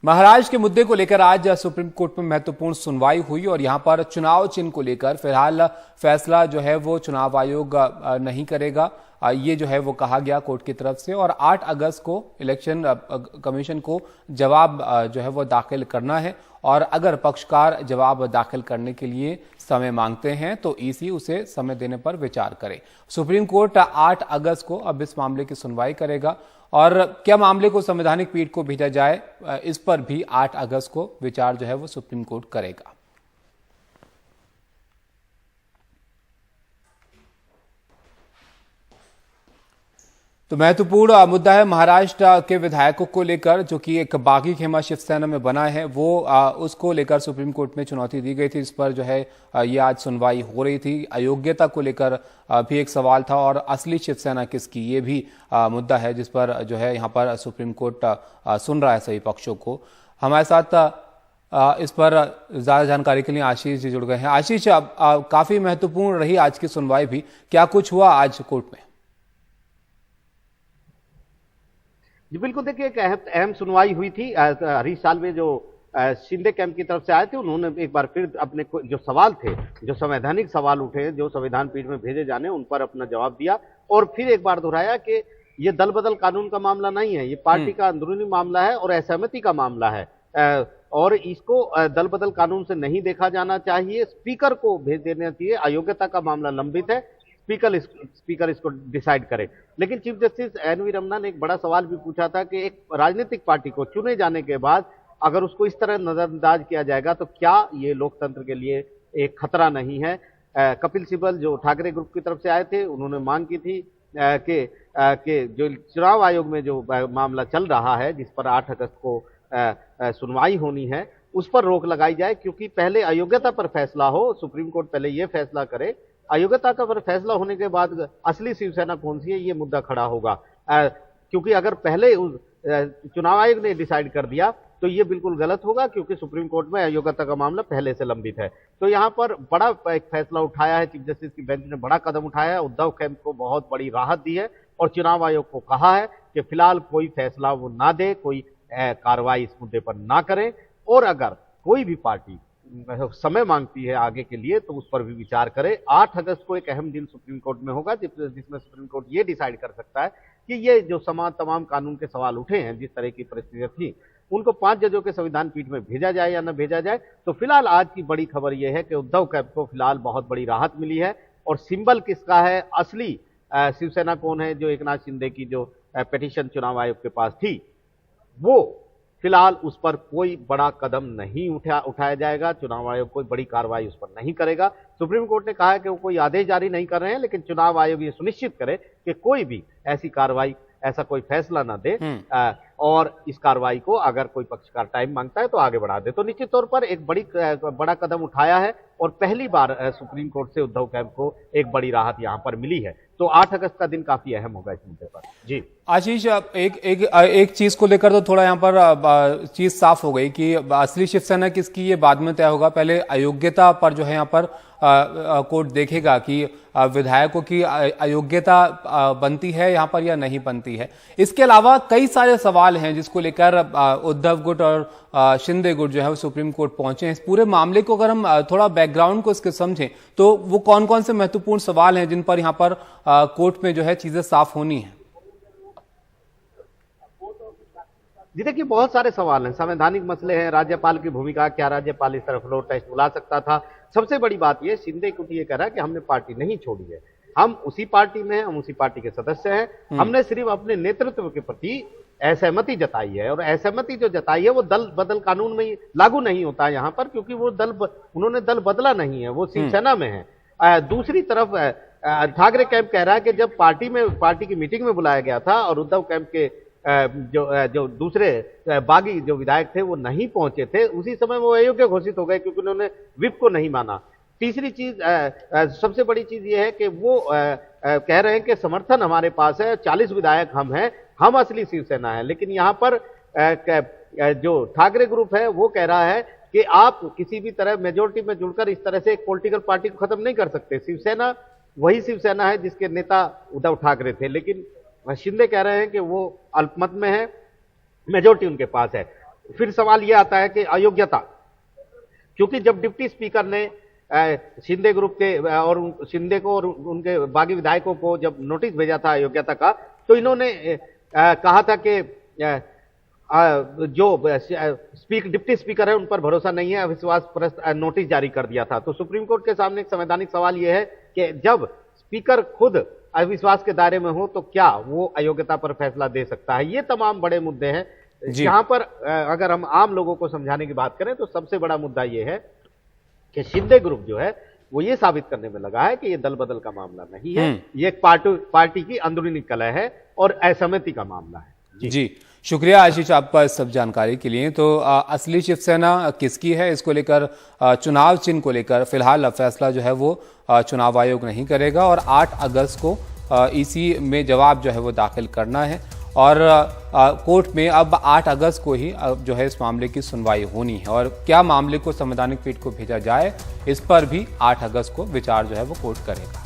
महाराष्ट्र के मुद्दे को लेकर आज सुप्रीम कोर्ट में महत्वपूर्ण सुनवाई हुई और यहां पर चुनाव चिन्ह को लेकर फिलहाल फैसला जो है वो चुनाव आयोग नहीं करेगा। ये जो है वो कहा गया कोर्ट की तरफ से और 8 अगस्त को इलेक्शन कमीशन को जवाब जो है वो दाखिल करना है और अगर पक्षकार जवाब दाखिल करने के लिए समय मांगते हैं तो ईसी उसे समय देने पर विचार करे। सुप्रीम कोर्ट 8 अगस्त को अब इस मामले की सुनवाई करेगा और क्या मामले को संवैधानिक पीठ को भेजा जाए इस पर भी 8 अगस्त को विचार जो है वो सुप्रीम कोर्ट करेगा। तो महत्वपूर्ण मुद्दा है महाराष्ट्र के विधायकों को लेकर, जो कि एक बागी खेमा शिवसेना में बना है, वो उसको लेकर सुप्रीम कोर्ट में चुनौती दी गई थी। इस पर जो है ये आज सुनवाई हो रही थी। अयोग्यता को लेकर भी एक सवाल था और असली शिवसेना किसकी, ये भी मुद्दा है जिस पर जो है यहाँ पर सुप्रीम कोर्ट सुन रहा है सभी पक्षों को। हमारे साथ इस पर ज्यादा जानकारी के लिए आशीष जी जुड़ गए हैं। आशीष, काफी महत्वपूर्ण रही आज की सुनवाई भी, क्या कुछ हुआ आज कोर्ट में? जी बिल्कुल, देखिए एक अहम सुनवाई हुई थी। हरीश साल्वे जो शिंदे कैंप की तरफ से आए थे, उन्होंने एक बार फिर अपने जो सवाल थे, जो संवैधानिक सवाल उठे, जो संविधान पीठ में भेजे जाने, उन पर अपना जवाब दिया और फिर एक बार दोहराया कि ये दल बदल कानून का मामला नहीं है, ये पार्टी का अंदरूनी मामला है और असहमति का मामला है और इसको दल बदल कानून से नहीं देखा जाना चाहिए, स्पीकर को भेज देना चाहिए। अयोग्यता का मामला लंबित है, स्पीकर इसको डिसाइड करे। लेकिन चीफ जस्टिस एनवी रमन्ना ने एक बड़ा सवाल भी पूछा था कि एक राजनीतिक पार्टी को चुने जाने के बाद अगर उसको इस तरह नजरअंदाज किया जाएगा तो क्या ये लोकतंत्र के लिए एक खतरा नहीं है। कपिल सिब्बल जो ठाकरे ग्रुप की तरफ से आए थे, उन्होंने मांग की थी कि जो चुनाव आयोग में जो मामला चल रहा है, जिस पर 8 अगस्त को सुनवाई होनी है, उस पर रोक लगाई जाए, क्योंकि पहले अयोग्यता पर फैसला हो, सुप्रीम कोर्ट पहले यह फैसला करे, अयोग्यता का पर फैसला होने के बाद असली शिवसेना कौन सी है ये मुद्दा खड़ा होगा। क्योंकि अगर पहले चुनाव आयोग ने डिसाइड कर दिया तो ये बिल्कुल गलत होगा, क्योंकि सुप्रीम कोर्ट में अयोग्यता का मामला पहले से लंबित है। तो यहाँ पर बड़ा एक फैसला उठाया है, चीफ जस्टिस की बेंच ने बड़ा कदम उठाया है, उद्धव कैंप को बहुत बड़ी राहत दी है और चुनाव आयोग को कहा है कि फिलहाल कोई फैसला वो ना दे, कोई कार्रवाई इस मुद्दे पर ना करे और अगर कोई भी पार्टी समय मांगती है आगे के लिए तो उस पर भी विचार करे। 8 अगस्त को एक अहम दिन सुप्रीम कोर्ट में होगा जिसमें सुप्रीम कोर्ट ये डिसाइड कर सकता है कि ये जो तमाम कानून के सवाल उठे हैं, जिस तरह की परिस्थितियां थी, उनको 5 जजों के संविधान पीठ में भेजा जाए या न भेजा जाए। तो फिलहाल आज की बड़ी खबर यह है कि उद्धव कैंप को फिलहाल बहुत बड़ी राहत मिली है और सिंबल किसका है, असली शिवसेना कौन है, जो एकनाथ शिंदे की जो पिटीशन चुनाव आयोग के पास थी, वो फिलहाल उस पर कोई बड़ा कदम नहीं उठाया जाएगा। चुनाव आयोग कोई बड़ी कार्रवाई उस पर नहीं करेगा। सुप्रीम कोर्ट ने कहा है कि वो कोई आदेश जारी नहीं कर रहे हैं, लेकिन चुनाव आयोग ये सुनिश्चित करे कि कोई भी ऐसी कार्रवाई, ऐसा कोई फैसला ना दे और इस कार्रवाई को अगर कोई पक्षकार टाइम मांगता है तो आगे बढ़ा दे। तो निश्चित तौर पर एक बड़ा कदम उठाया है और पहली बार सुप्रीम कोर्ट से उद्धव कैंप को एक बड़ी राहत यहां पर मिली है। तो 8 अगस्त का दिन काफी अहम होगा इस मुद्दे पर। जी आशीष, एक चीज को लेकर तो थोड़ा यहाँ पर चीज साफ हो गई कि असली शिवसेना किसकी ये बाद में तय होगा। पहले अयोग्यता पर जो है यहाँ पर कोर्ट देखेगा कि विधायकों की अयोग्यता बनती है यहाँ पर या नहीं बनती है। इसके अलावा कई सारे सवाल हैं जिसको लेकर उद्धव गुट और शिंदे गुट जो है वो सुप्रीम कोर्ट पहुंचे हैं। इस पूरे मामले को अगर हम थोड़ा बैकग्राउंड को इसके समझें तो वो कौन कौन से महत्वपूर्ण सवाल हैं जिन पर यहाँ पर कोर्ट में जो है चीजें साफ होनी है? जी देखिए, बहुत सारे सवाल हैं, संवैधानिक मसले हैं, राज्यपाल की भूमिका, क्या राज्यपाल इस तरह फ्लोर टेस्ट बुला सकता था। सबसे बड़ी बात यह, शिंदे गुट ये कह रहा है कि हमने पार्टी नहीं छोड़ी है, हम उसी पार्टी में हैं, हम उसी पार्टी के सदस्य हैं, हमने सिर्फ अपने नेतृत्व के प्रति असहमति जताई है और असहमति जो जताई है वो दल बदल कानून में लागू नहीं होता यहाँ पर, क्योंकि वो उन्होंने दल बदला नहीं है, वो शिवसेना में है। दूसरी तरफ ठाकरे कैंप कह रहा है कि जब पार्टी की मीटिंग में बुलाया गया था और उद्धव कैंप के जो दूसरे बागी जो विधायक थे वो नहीं पहुंचे थे, उसी समय वो अयोग्य घोषित हो गए क्योंकि उन्होंने विप को नहीं माना। तीसरी चीज, सबसे बड़ी चीज ये है कि वो कह रहे हैं कि समर्थन हमारे पास है, 40 विधायक हम हैं, हम असली शिवसेना है। लेकिन यहाँ पर जो ठाकरे ग्रुप है वो कह रहा है कि आप किसी भी तरह मेजोरिटी में जुड़कर इस तरह से एक पॉलिटिकल पार्टी को खत्म नहीं कर सकते। शिवसेना वही शिवसेना है जिसके नेता उद्धव ठाकरे थे, लेकिन शिंदे कह रहे हैं कि वो अल्पमत में है, मेजोरिटी उनके पास है। फिर सवाल यह आता है कि अयोग्यता, क्योंकि जब डिप्टी स्पीकर ने शिंदे ग्रुप के और शिंदे को और उनके बागी विधायकों को जब नोटिस भेजा था अयोग्यता का, तो इन्होंने कहा था कि जो डिप्टी स्पीकर है उन पर भरोसा नहीं है, अविश्वास प्रस्ताव नोटिस जारी कर दिया था। तो सुप्रीम कोर्ट के सामने एक संवैधानिक सवाल यह है कि जब स्पीकर खुद अविश्वास के दायरे में हो तो क्या वो अयोग्यता पर फैसला दे सकता है। ये तमाम बड़े मुद्दे हैं जहां पर अगर हम आम लोगों को समझाने की बात करें तो सबसे बड़ा मुद्दा यह है कि शिंदे ग्रुप जो है वो ये साबित करने में लगा है कि ये दल बदल का मामला नहीं है, ये एक पार्टी की अंदरूनी कलह है और असहमति का मामला है। जी शुक्रिया आशीष आपका इस सब जानकारी के लिए। तो असली शिवसेना किसकी है, इसको लेकर चुनाव चिन्ह को लेकर फिलहाल फैसला जो है वो चुनाव आयोग नहीं करेगा और 8 अगस्त को ईसी में जवाब जो है वो दाखिल करना है और कोर्ट में अब 8 अगस्त को ही जो है इस मामले की सुनवाई होनी है और क्या मामले को संवैधानिक पीठ को भेजा जाए इस पर भी 8 अगस्त को विचार जो है वो कोर्ट करेगा।